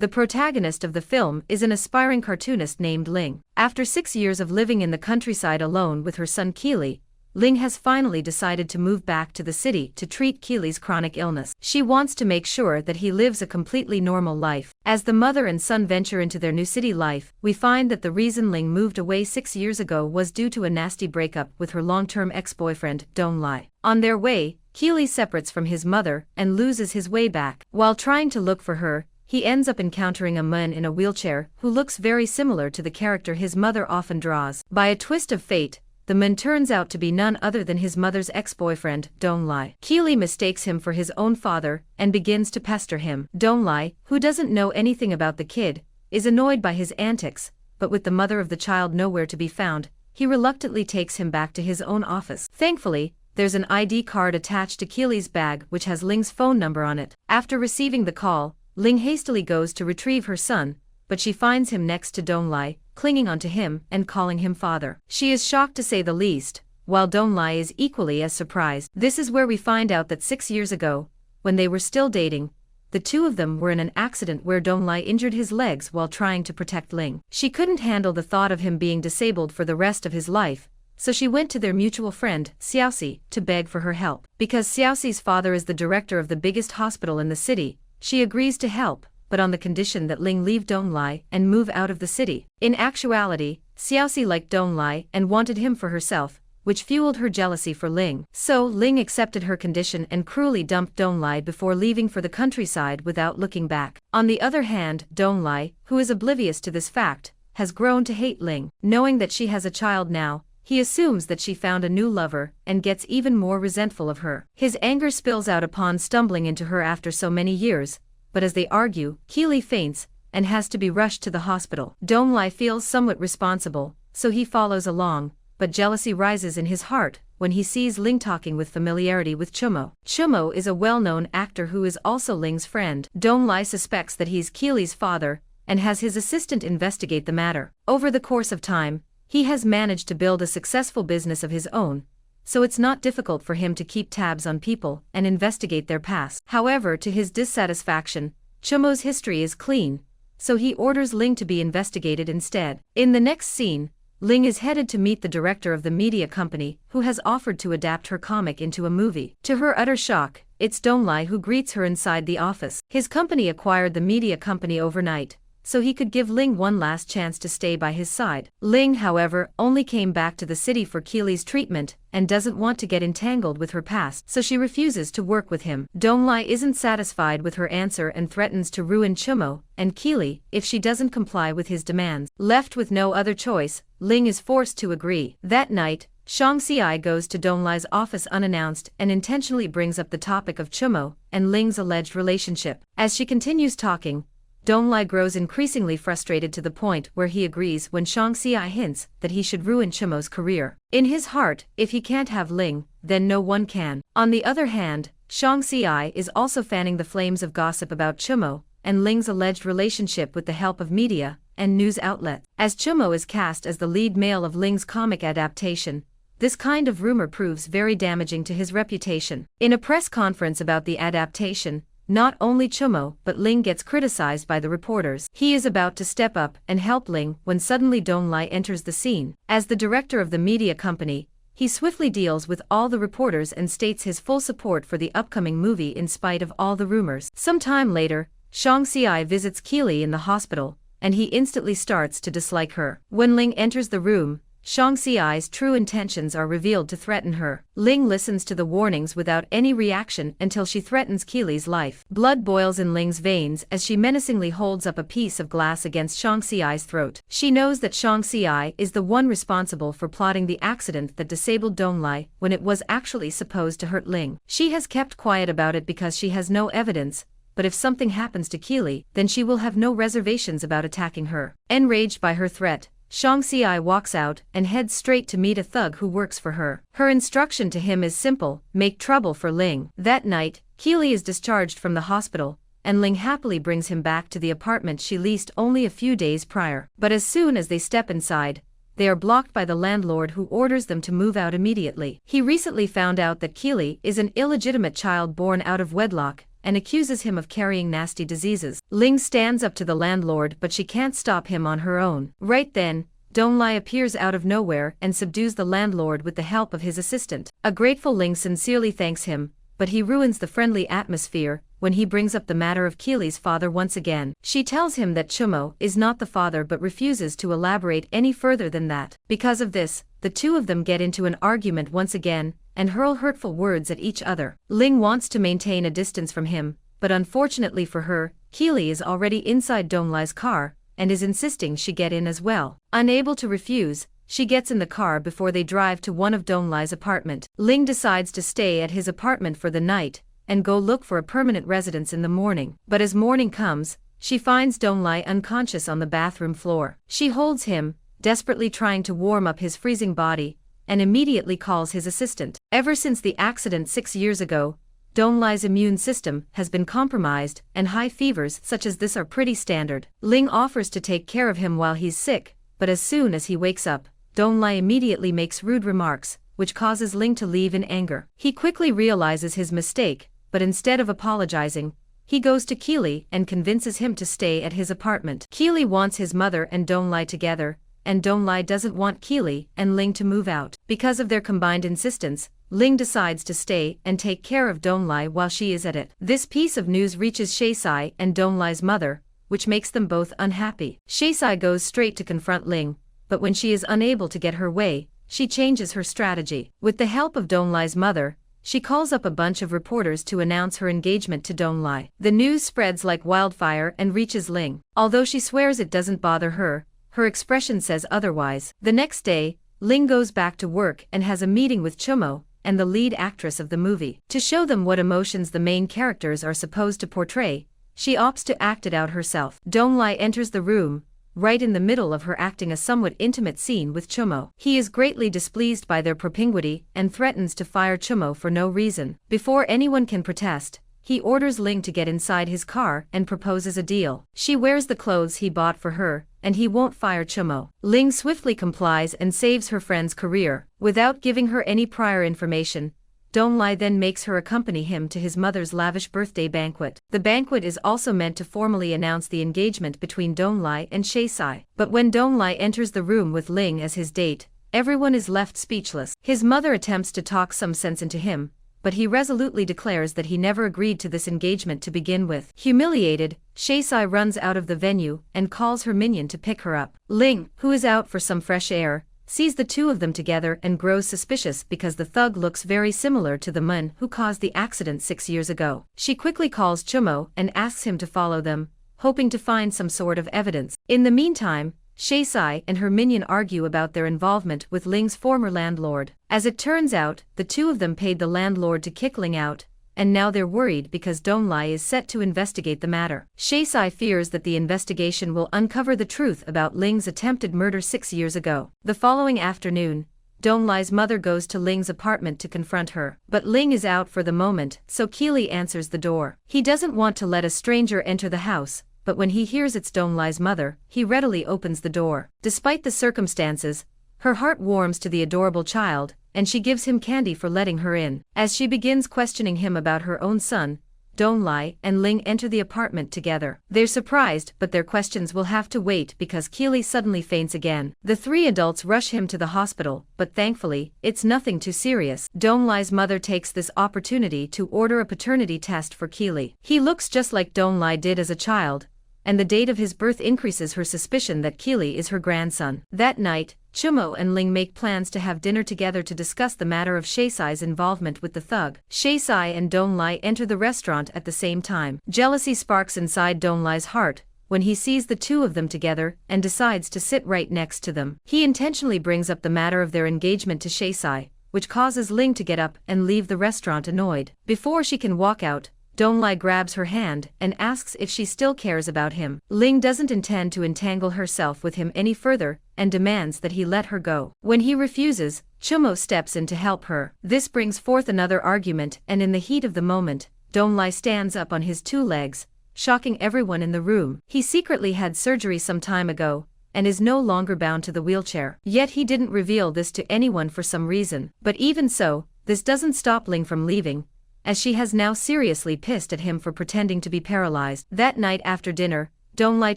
The protagonist of the film is an aspiring cartoonist named Ling. After 6 years of living in the countryside alone with her son Keely, Ling has finally decided to move back to the city to treat Keely's chronic illness. She wants to make sure that he lives a completely normal life. As the mother and son venture into their new city life, we find that the reason Ling moved away 6 years ago was due to a nasty breakup with her long-term ex-boyfriend, Dong Lai. On their way, Keely separates from his mother and loses his way back. While trying to look for her, he ends up encountering a man in a wheelchair who looks very similar to the character his mother often draws. By a twist of fate, the man turns out to be none other than his mother's ex-boyfriend, Dong Lai. Keely mistakes him for his own father and begins to pester him. Dong Lai, who doesn't know anything about the kid, is annoyed by his antics, but with the mother of the child nowhere to be found, he reluctantly takes him back to his own office. Thankfully, there's an ID card attached to Keely's bag which has Ling's phone number on it. After receiving the call, Ling hastily goes to retrieve her son, but she finds him next to Dong Lai, clinging onto him and calling him father. She is shocked to say the least, while Dong Lai is equally as surprised. This is where we find out that 6 years ago, when they were still dating, the two of them were in an accident where Dong Lai injured his legs while trying to protect Ling. She couldn't handle the thought of him being disabled for the rest of his life, so she went to their mutual friend, Xiaoxi, to beg for her help. Because Xiaoxi's father is the director of the biggest hospital in the city, she agrees to help, but on the condition that Ling leave Dong Lai and move out of the city. In actuality, Xiaoxi liked Dong Lai and wanted him for herself, which fueled her jealousy for Ling. So Ling accepted her condition and cruelly dumped Dong Lai before leaving for the countryside without looking back. On the other hand, Dong Lai, who is oblivious to this fact, has grown to hate Ling. Knowing that she has a child now, he assumes that she found a new lover and gets even more resentful of her. His anger spills out upon stumbling into her after so many years, but as they argue, Keely faints and has to be rushed to the hospital. Dong Lai feels somewhat responsible, so he follows along, but jealousy rises in his heart when he sees Ling talking with familiarity with Chumo. Chumo is a well-known actor who is also Ling's friend. Dong Lai suspects that he's Keely's father and has his assistant investigate the matter. Over the course of time, he has managed to build a successful business of his own, so it's not difficult for him to keep tabs on people and investigate their past. However, to his dissatisfaction, Chumo's history is clean, so he orders Ling to be investigated instead. In the next scene, Ling is headed to meet the director of the media company who has offered to adapt her comic into a movie. To her utter shock, it's Dong Lai who greets her inside the office. His company acquired the media company overnight, so he could give Ling one last chance to stay by his side. Ling, however, only came back to the city for Keely's treatment and doesn't want to get entangled with her past, so she refuses to work with him. Dong Lai isn't satisfied with her answer and threatens to ruin Chumo and Keely if she doesn't comply with his demands. Left with no other choice, Ling is forced to agree. That night, Xiaoxi goes to Dong Lai's office unannounced and intentionally brings up the topic of Chumo and Ling's alleged relationship. As she continues talking, Dong Lai grows increasingly frustrated to the point where he agrees when Xiaoxi hints that he should ruin Chumo's career. In his heart, if he can't have Ling, then no one can. On the other hand, Xiaoxi is also fanning the flames of gossip about Chumo and Ling's alleged relationship with the help of media and news outlets. As Chumo is cast as the lead male of Ling's comic adaptation, this kind of rumor proves very damaging to his reputation. In a press conference about the adaptation, not only Chumo but Ling gets criticized by the reporters. He is about to step up and help Ling when suddenly Dong Lai enters the scene. As the director of the media company, he swiftly deals with all the reporters and states his full support for the upcoming movie in spite of all the rumors. Some time later, Xiaoxi visits Keely in the hospital, and he instantly starts to dislike her. When Ling enters the room, Xiaoxi's true intentions are revealed to threaten her. Ling listens to the warnings without any reaction until she threatens Keely's life. Blood boils in Ling's veins as she menacingly holds up a piece of glass against Xiaoxi's throat. She knows that Xiaoxi is the one responsible for plotting the accident that disabled Dong Lai when it was actually supposed to hurt Ling. She has kept quiet about it because she has no evidence, but if something happens to Keely, then she will have no reservations about attacking her. Enraged by her threat, Xiaoxi walks out and heads straight to meet a thug who works for her. Her instruction to him is simple: make trouble for Ling. That night, Keely is discharged from the hospital, and Ling happily brings him back to the apartment she leased only a few days prior. But as soon as they step inside, they are blocked by the landlord who orders them to move out immediately. He recently found out that Keely is an illegitimate child born out of wedlock and accuses him of carrying nasty diseases. Ling stands up to the landlord, but she can't stop him on her own. Right then, Donglai appears out of nowhere and subdues the landlord with the help of his assistant. A grateful Ling sincerely thanks him, but he ruins the friendly atmosphere when he brings up the matter of Keely's father once again. She tells him that Chumo is not the father but refuses to elaborate any further than that. Because of this, the two of them get into an argument once again and hurl hurtful words at each other. Ling wants to maintain a distance from him, but unfortunately for her, Keely is already inside Donglai's car and is insisting she get in as well. Unable to refuse, she gets in the car before they drive to one of Donglai's apartment. Ling decides to stay at his apartment for the night and go look for a permanent residence in the morning. But as morning comes, she finds Donglai unconscious on the bathroom floor. She holds him, desperately trying to warm up his freezing body, and immediately calls his assistant. Ever since the accident 6 years ago, Donglai's immune system has been compromised, and high fevers such as this are pretty standard. Ling offers to take care of him while he's sick, but as soon as he wakes up, Donglai immediately makes rude remarks, which causes Ling to leave in anger. He quickly realizes his mistake, but instead of apologizing, he goes to Keely and convinces him to stay at his apartment. Keely wants his mother and Donglai together, and Donglai doesn't want Keely and Ling to move out. Because of their combined insistence, Ling decides to stay and take care of Donglai while she is at it. This piece of news reaches Shaesai and Donglai's mother, which makes them both unhappy. Shaesai goes straight to confront Ling, but when she is unable to get her way, she changes her strategy. With the help of Donglai's mother, she calls up a bunch of reporters to announce her engagement to Donglai. The news spreads like wildfire and reaches Ling. Although she swears it doesn't bother her, her expression says otherwise. The next day, Ling goes back to work and has a meeting with Chumo and the lead actress of the movie. To show them what emotions the main characters are supposed to portray, she opts to act it out herself. Donglai enters the room, right in the middle of her acting a somewhat intimate scene with Chumo. He is greatly displeased by their propinquity and threatens to fire Chumo for no reason. Before anyone can protest, he orders Ling to get inside his car and proposes a deal. She wears the clothes he bought for her, and he won't fire Chumo. Ling swiftly complies and saves her friend's career. Without giving her any prior information, Donglai then makes her accompany him to his mother's lavish birthday banquet. The banquet is also meant to formally announce the engagement between Donglai and Shaesai. But when Donglai enters the room with Ling as his date, everyone is left speechless. His mother attempts to talk some sense into him, but he resolutely declares that he never agreed to this engagement to begin with. Humiliated, Shaesai runs out of the venue and calls her minion to pick her up. Ling, who is out for some fresh air, sees the two of them together and grows suspicious because the thug looks very similar to the man who caused the accident 6 years ago. She quickly calls Chumo and asks him to follow them, hoping to find some sort of evidence. In the meantime, Shaesai and her minion argue about their involvement with Ling's former landlord. As it turns out, the two of them paid the landlord to kick Ling out, and now they're worried because Donglai is set to investigate the matter. Shaesai fears that the investigation will uncover the truth about Ling's attempted murder 6 years ago. The following afternoon, Donglai's mother goes to Ling's apartment to confront her. But Ling is out for the moment, so Keely answers the door. He doesn't want to let a stranger enter the house, but when he hears it's Donglai's mother, he readily opens the door. Despite the circumstances, her heart warms to the adorable child, and she gives him candy for letting her in. As she begins questioning him about her own son, Donglai and Ling enter the apartment together. They're surprised, but their questions will have to wait because Keely suddenly faints again. The three adults rush him to the hospital, but thankfully, it's nothing too serious. Donglai's mother takes this opportunity to order a paternity test for Keely. He looks just like Donglai did as a child, and the date of his birth increases her suspicion that Keely is her grandson. That night, Chumo and Ling make plans to have dinner together to discuss the matter of Shaesai's involvement with the thug. Shaesai and Donglai enter the restaurant at the same time. Jealousy sparks inside Donglai's heart when he sees the two of them together and decides to sit right next to them. He intentionally brings up the matter of their engagement to Shaesai, which causes Ling to get up and leave the restaurant annoyed. Before she can walk out, Donglai grabs her hand and asks if she still cares about him. Ling doesn't intend to entangle herself with him any further and demands that he let her go. When he refuses, Chumo steps in to help her. This brings forth another argument, and in the heat of the moment, Donglai stands up on his 2 legs, shocking everyone in the room. He secretly had surgery some time ago and is no longer bound to the wheelchair. Yet he didn't reveal this to anyone for some reason. But even so, this doesn't stop Ling from leaving, as she has now seriously pissed at him for pretending to be paralyzed. That night after dinner, Donglai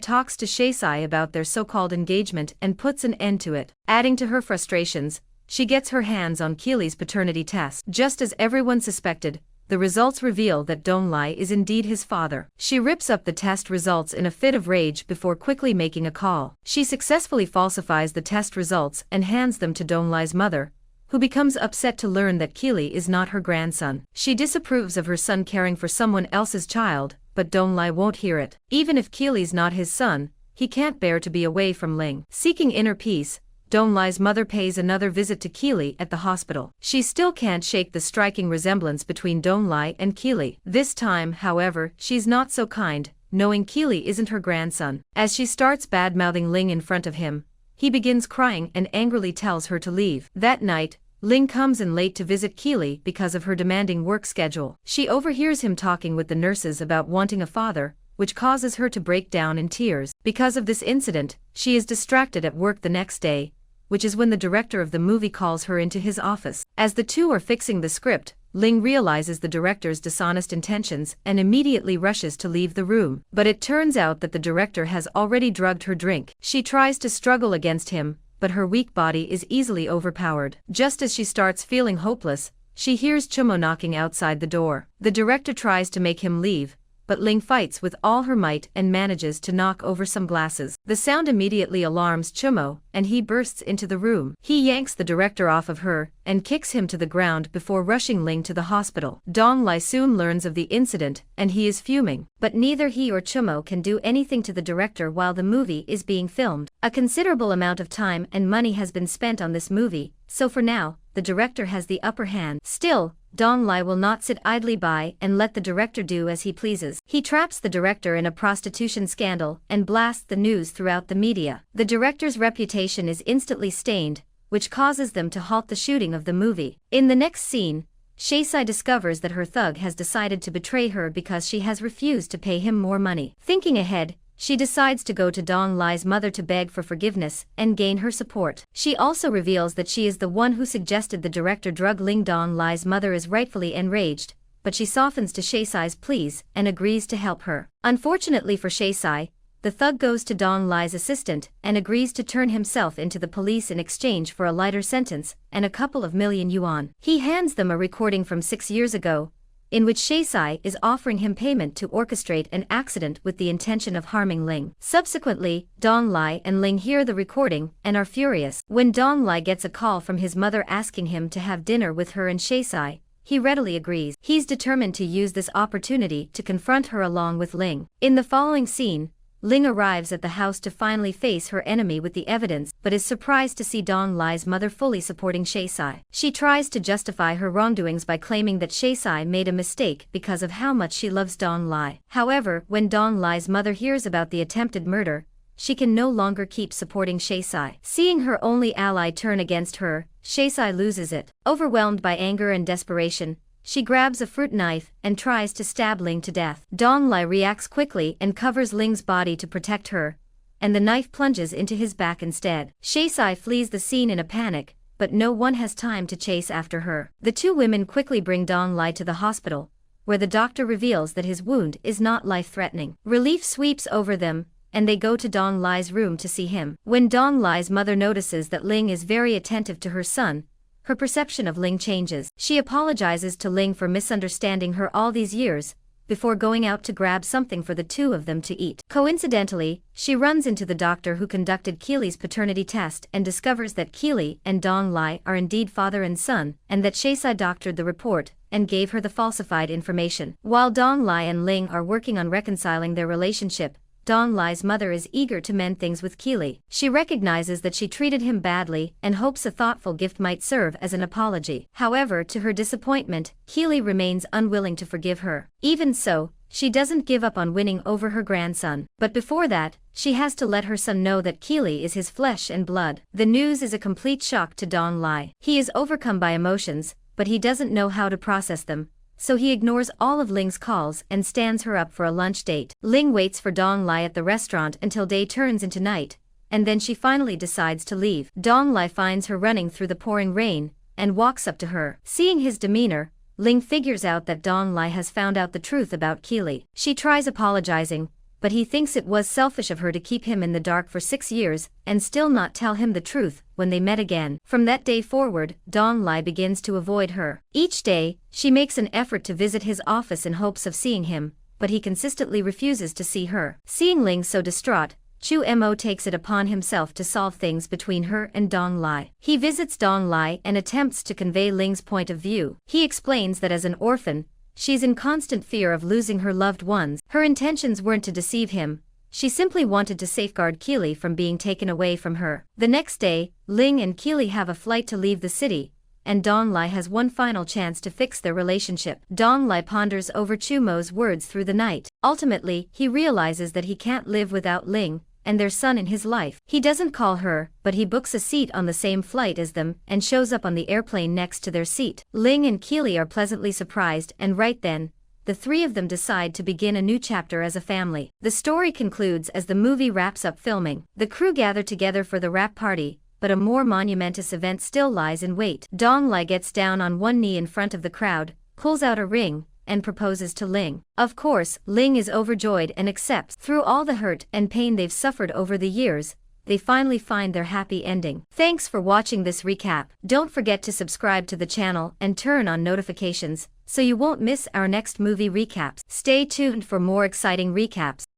talks to Shaesai about their so-called engagement and puts an end to it. Adding to her frustrations, she gets her hands on Keely's paternity test. Just as everyone suspected, the results reveal that Donglai is indeed his father. She rips up the test results in a fit of rage before quickly making a call. She successfully falsifies the test results and hands them to Donglai's mother, who becomes upset to learn that Keely is not her grandson. She disapproves of her son caring for someone else's child, but Donglai won't hear it. Even if Keely's not his son, he can't bear to be away from Ling. Seeking inner peace, Donglai's mother pays another visit to Keely at the hospital. She still can't shake the striking resemblance between Donglai and Keely. This time, however, she's not so kind, knowing Keely isn't her grandson. As she starts bad-mouthing Ling in front of him, he begins crying and angrily tells her to leave. That night, Ling comes in late to visit Keely because of her demanding work schedule. She overhears him talking with the nurses about wanting a father, which causes her to break down in tears. Because of this incident, she is distracted at work the next day, which is when the director of the movie calls her into his office. As the two are fixing the script, Ling realizes the director's dishonest intentions and immediately rushes to leave the room. But it turns out that the director has already drugged her drink. She tries to struggle against him, but her weak body is easily overpowered. Just as she starts feeling hopeless, she hears Chumo knocking outside the door. The director tries to make him leave, but Ling fights with all her might and manages to knock over some glasses. The sound immediately alarms Chumo, and he bursts into the room. He yanks the director off of her and kicks him to the ground before rushing Ling to the hospital. Donglai soon learns of the incident, and he is fuming. But neither he or Chumo can do anything to the director while the movie is being filmed. A considerable amount of time and money has been spent on this movie, so for now, the director has the upper hand. Still, Donglai will not sit idly by and let the director do as he pleases. He traps the director in a prostitution scandal and blasts the news throughout the media. The director's reputation is instantly stained, which causes them to halt the shooting of the movie. In the next scene, Shaesai discovers that her thug has decided to betray her because she has refused to pay him more money. Thinking ahead, she decides to go to Donglai's mother to beg for forgiveness and gain her support. She also reveals that she is the one who suggested the director drug Ling. Donglai's mother is rightfully enraged, but she softens to Shaesai's pleas and agrees to help her. Unfortunately for Shaesai, the thug goes to Donglai's assistant and agrees to turn himself into the police in exchange for a lighter sentence and a couple of million yuan. He hands them a recording from 6 years ago, in which Shaesai is offering him payment to orchestrate an accident with the intention of harming Ling. Subsequently, Donglai and Ling hear the recording and are furious. When Donglai gets a call from his mother asking him to have dinner with her and Shaesai, he readily agrees. He's determined to use this opportunity to confront her along with Ling. In the following scene, Ling arrives at the house to finally face her enemy with the evidence, but is surprised to see Donglai's mother fully supporting Shaesai. She tries to justify her wrongdoings by claiming that Shaesai made a mistake because of how much she loves Donglai. However, when Donglai's mother hears about the attempted murder, she can no longer keep supporting Shaesai. Seeing her only ally turn against her, Shaesai loses it. Overwhelmed by anger and desperation, she grabs a fruit knife and tries to stab Ling to death. Donglai reacts quickly and covers Ling's body to protect her, and the knife plunges into his back instead. Shaesai flees the scene in a panic, but no one has time to chase after her. The two women quickly bring Donglai to the hospital, where the doctor reveals that his wound is not life-threatening. Relief sweeps over them, and they go to Donglai's room to see him. When Donglai's mother notices that Ling is very attentive to her son, her perception of Ling changes. She apologizes to Ling for misunderstanding her all these years, before going out to grab something for the two of them to eat. Coincidentally, she runs into the doctor who conducted Keely's paternity test and discovers that Keely and Donglai are indeed father and son, and that Shaesai doctored the report and gave her the falsified information. While Donglai and Ling are working on reconciling their relationship, Donglai's mother is eager to mend things with Keely. She recognizes that she treated him badly and hopes a thoughtful gift might serve as an apology. However, to her disappointment, Keely remains unwilling to forgive her. Even so, she doesn't give up on winning over her grandson. But before that, she has to let her son know that Keely is his flesh and blood. The news is a complete shock to Donglai. He is overcome by emotions, but he doesn't know how to process them, so he ignores all of Ling's calls and stands her up for a lunch date. Ling waits for Donglai at the restaurant until day turns into night, and then she finally decides to leave. Donglai finds her running through the pouring rain and walks up to her. Seeing his demeanor, Ling figures out that Dong Lai has found out the truth about Keely. She tries apologizing, but he thinks it was selfish of her to keep him in the dark for 6 years and still not tell him the truth when they met again. From that day forward, Dong Lai begins to avoid her. Each day, she makes an effort to visit his office in hopes of seeing him, but he consistently refuses to see her. Seeing Ling so distraught, Chu Mo takes it upon himself to solve things between her and Dong Lai. He visits Dong Lai and attempts to convey Ling's point of view. He explains that as an orphan, she's in constant fear of losing her loved ones. Her intentions weren't to deceive him, she simply wanted to safeguard Keely from being taken away from her. The next day, Ling and Keely have a flight to leave the city, and Dong Lai has one final chance to fix their relationship. Dong Lai ponders over Chu Mo's words through the night. Ultimately, he realizes that he can't live without Ling and their son in his life. He doesn't call her, but he books a seat on the same flight as them and shows up on the airplane next to their seat. Ling and Keely are pleasantly surprised, and right then, the three of them decide to begin a new chapter as a family. The story concludes as the movie wraps up filming. The crew gather together for the wrap party, but a more monumentous event still lies in wait. Dong Lai gets down on one knee in front of the crowd, pulls out a ring, and proposes to Ling. Of course, Ling is overjoyed and accepts. Through all the hurt and pain they've suffered over the years, they finally find their happy ending. Thanks for watching this recap. Don't forget to subscribe to the channel and turn on notifications so you won't miss our next movie recaps. Stay tuned for more exciting recaps.